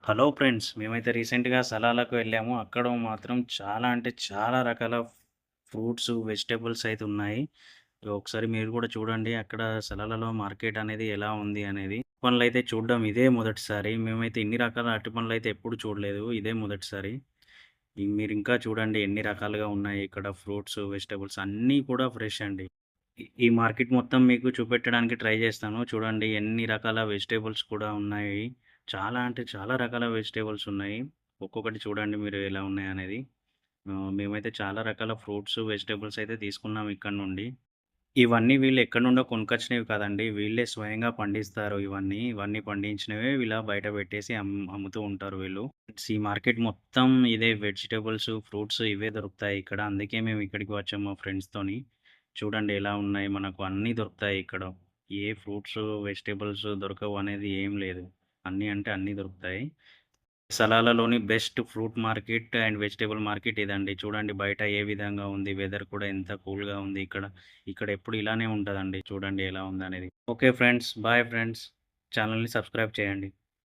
Hello friends. మేమైతే రీసెంట్‌గా సలాలకు వెళ్ళాము. అక్కడ మాత్రం చాలా అంటే చాలా రకాల ఫ్రూట్స్, వెజిటబుల్స్ అయితే ఉన్నాయి. ఒకసారి మీరు కూడా చూడండి అక్కడ సలాలలో మార్కెట్ అనేది ఎలా ఉంది అనేది. పండ్లయితే చూడడం ఇదే మొదటిసారి. మేమైతే ఇన్ని రకాల అరటి పండ్లయితే ఎప్పుడు చూడలేదు. ఇదే మొదటిసారి. మీరింకా చూడండి ఎన్ని రకాలుగా ఉన్నాయి ఇక్కడ ఫ్రూట్స్, వెజిటబుల్స్ అన్నీ కూడా ఫ్రెష్ అండి. ఈ మార్కెట్ మొత్తం మీకు చూపెట్టడానికి ట్రై చేస్తాను. చూడండి ఎన్ని రకాల వెజిటబుల్స్ కూడా ఉన్నాయి. చాలా అంటే చాలా రకాల వెజిటబుల్స్ ఉన్నాయి. ఒక్కొక్కటి చూడండి మీరు ఎలా ఉన్నాయనేది. మేమైతే చాలా రకాల ఫ్రూట్స్, వెజిటబుల్స్ అయితే తీసుకున్నాం ఇక్కడ నుండి. ఇవన్నీ వీళ్ళు ఎక్కడి నుండో కొనుకొచ్చినవి కాదండి. వీళ్ళే స్వయంగా పండిస్తారు ఇవన్నీ. ఇవన్నీ పండించినవే ఇలా బయట పెట్టేసి అమ్ముతూ ఉంటారు వీళ్ళు. ఈ మార్కెట్ మొత్తం ఇదే వెజిటబుల్స్, ఫ్రూట్స్ ఇవే దొరుకుతాయి ఇక్కడ. అందుకే మేము ఇక్కడికి వచ్చాము మా ఫ్రెండ్స్‌తోని. చూడండి ఎలా ఉన్నాయి. మనకు అన్నీ దొరుకుతాయి ఇక్కడ. ఏ ఫ్రూట్స్, వెజిటబుల్స్ దొరకవు అనేది ఏం లేదు. అన్నీ అంటే అన్నీ దొరుకుతాయి. సలాలలోని best fruit market and vegetable market ఇదండి. చూడండి బయట ఏ విధంగా ఉంది. వెదర్ కూడా ఎంత కూల్‌గా ఉంది ఇక్కడ. ఇక్కడ ఎప్పుడు ఇలానే ఉంటదండి. చూడండి ఎలా ఉందనేది. Okay friends. Bye friends. ఛానెల్‌ని సబ్స్క్రైబ్ చేయండి.